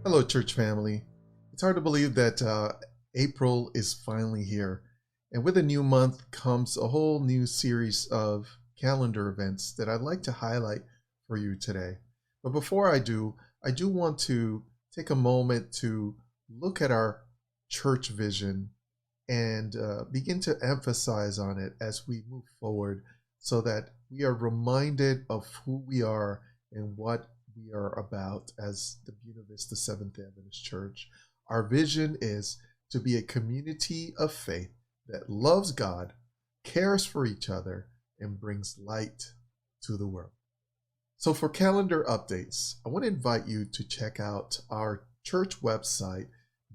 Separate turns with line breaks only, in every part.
Hello, church family. It's hard to believe that April is finally here. And with a new month comes a whole new series of calendar events that I'd like to highlight for you today. But before I do want to take a moment to look at our church vision and begin to emphasize on it as we move forward so that we are reminded of who we are and what we are about as the Buena Vista Seventh Adventist Church. Our vision is to be a community of faith that loves God, cares for each other, and brings light to the world. So for calendar updates, I want to invite you to check out our church website,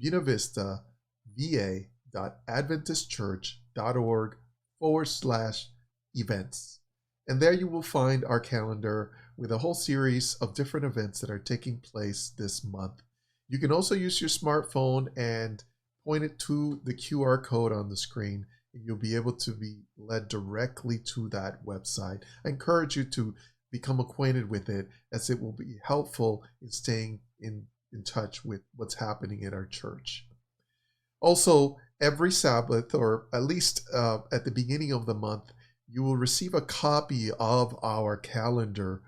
buenavista.adventistchurch.org/events. And there you will find our calendar with a whole series of different events that are taking place this month. You can also use your smartphone and point it to the QR code on the screen, and you'll be able to be led directly to that website. I encourage you to become acquainted with it, as it will be helpful in staying in touch with what's happening in our church. Also, every Sabbath, or at least at the beginning of the month, you will receive a copy of our calendar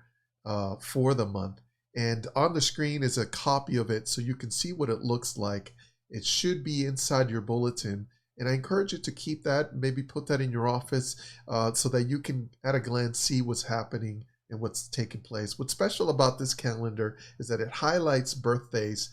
for the month. And on the screen is a copy of it so you can see what it looks like. It should be inside your bulletin. And I encourage you to keep that, maybe put that in your office so that you can at a glance see what's happening and what's taking place. What's special about this calendar is that it highlights birthdays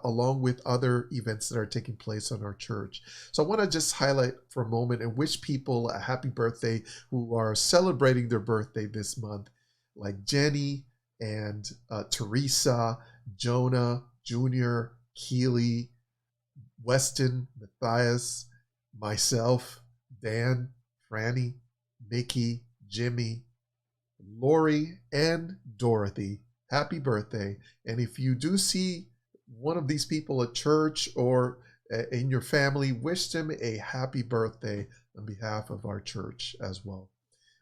along with other events that are taking place on our church. So I want to just highlight for a moment and wish people a happy birthday who are celebrating their birthday this month, like Jenny and Teresa, Jonah, Junior, Keely, Weston, Matthias, myself, Dan, Franny, Mickey, Jimmy, Lori, and Dorothy. Happy birthday. And if you do see one of these people at church or in your family, wish them a happy birthday on behalf of our church as well.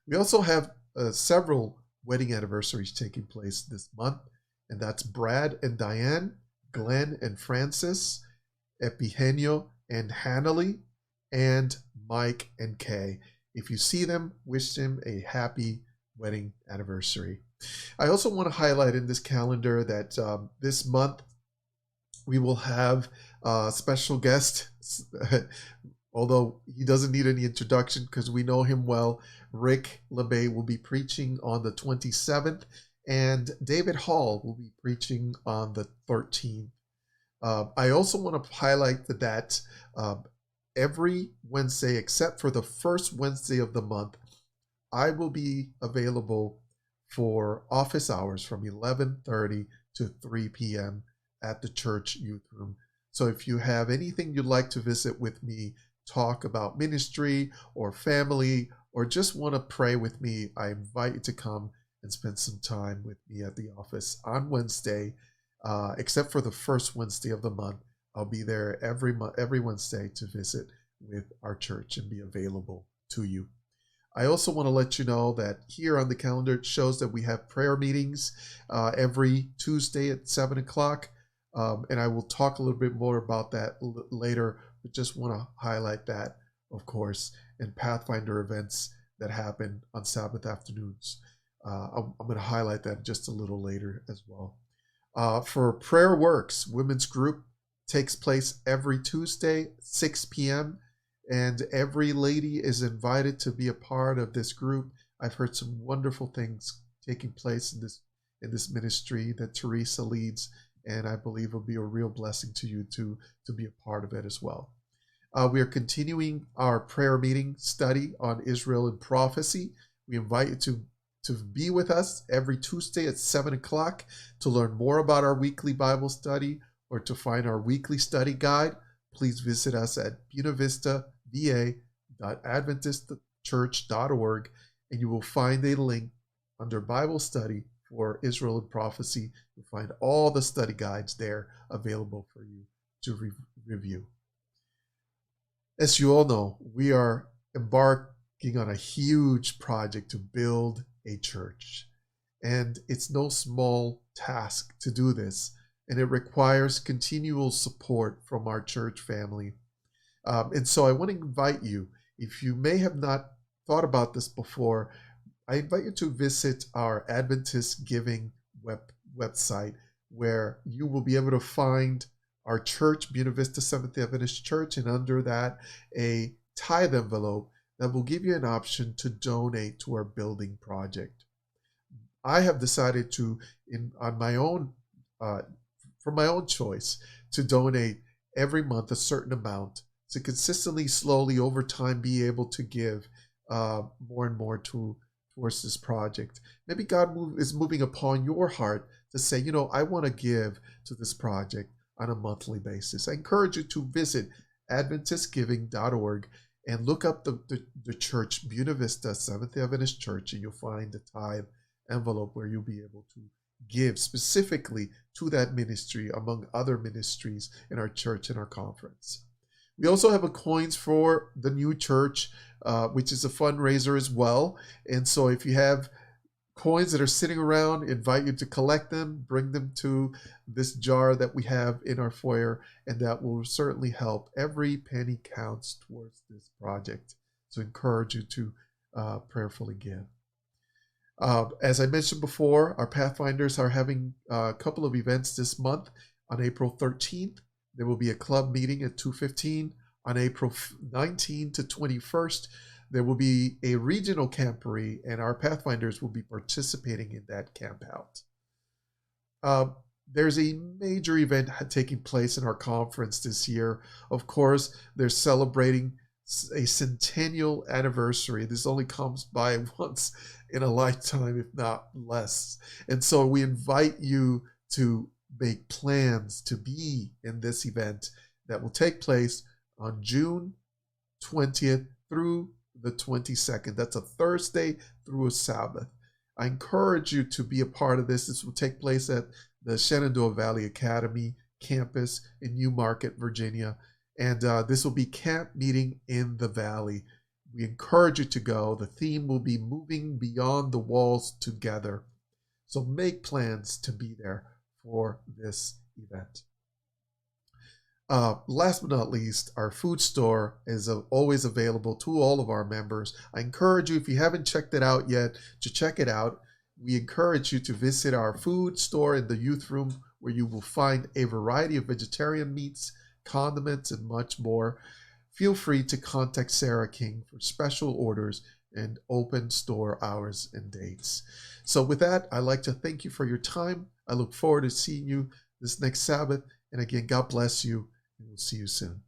We also have several wedding anniversaries taking place this month, and that's Brad and Diane, Glenn and Francis, Epigenio and Hanley, and Mike and Kay. If you see them, wish them a happy wedding anniversary. I also want to highlight in this calendar that this month we will have a special guest, although he doesn't need any introduction because we know him well. Rick LeBay will be preaching on the 27th, and David Hall will be preaching on the 13th. I also want to highlight that every Wednesday, except for the first Wednesday of the month, I will be available for office hours from 11:30 to 3 p.m. at the church youth room. So if you have anything you'd like to visit with me, talk about ministry or family, or just want to pray with me, I invite you to come and spend some time with me at the office on Wednesday. Except for the first Wednesday of the month, I'll be there every Wednesday to visit with our church and be available to you. I also want to let you know that here on the calendar, it shows that we have prayer meetings every Tuesday at 7 o'clock. And I will talk a little bit more about that later, but just want to highlight that, of course, and Pathfinder events that happen on Sabbath afternoons. I'm going to highlight that just a little later as well. For Prayer Works, women's group takes place every Tuesday, 6 p.m., and every lady is invited to be a part of this group. I've heard some wonderful things taking place in this ministry that Teresa leads, and I believe will be a real blessing to you to be a part of it as well. We are continuing our prayer meeting study on Israel and prophecy. We invite you to be with us every Tuesday at 7 o'clock to learn more about our weekly Bible study or to find our weekly study guide. Please visit us at buenavista.va.adventistchurch.org, and you will find a link under Bible study for Israel and prophecy. You'll find all the study guides there available for you to review. As you all know, we are embarking on a huge project to build a church. And it's no small task to do this. and it requires continual support from our church family. And so I want to invite you, if you may have not thought about this before, I invite you to visit our Adventist Giving website, where you will be able to find our church, Buena Vista Seventh-day Adventist Church, and under that, a tithe envelope that will give you an option to donate to our building project. I have decided to, on my own, from my own choice, to donate every month a certain amount to consistently, slowly, over time, be able to give more and more towards this project. Maybe God is moving upon your heart to say, you know, I want to give to this project on a monthly basis. I encourage you to visit AdventistGiving.org and look up the church, Buena Vista Seventh-day Adventist Church, and you'll find the tithe envelope where you'll be able to give specifically to that ministry among other ministries in our church and our conference. We also have a coins for the new church, which is a fundraiser as well. And so if you have coins that are sitting around, invite you to collect them, bring them to this jar that we have in our foyer, and that will certainly help. Every penny counts towards this project. So encourage you to prayerfully give. As I mentioned before, our Pathfinders are having a couple of events this month. On April 13th, there will be a club meeting at 2:15. On April 19th to 21st, there will be a regional camporee, and our Pathfinders will be participating in that camp out. There's a major event taking place in our conference this year. Of course, they're celebrating a centennial anniversary. This only comes by once in a lifetime, if not less. And so we invite you to make plans to be in this event that will take place on June 20th through the 22nd. That's a Thursday through a Sabbath. I encourage you to be a part of this. This will take place at the Shenandoah Valley Academy campus in Newmarket, Virginia. And this will be Camp Meeting in the Valley. We encourage you to go. The theme will be Moving Beyond the Walls Together. So make plans to be there for this event. Last but not least, our food store is always available to all of our members. I encourage you, if you haven't checked it out yet, to check it out. We encourage you to visit our food store in the youth room, where you will find a variety of vegetarian meats, condiments, and much more. Feel free to contact Sarah King for special orders and open store hours and dates. So with that, I'd like to thank you for your time. I look forward to seeing you this next Sabbath. And again, God bless you, and we'll see you soon.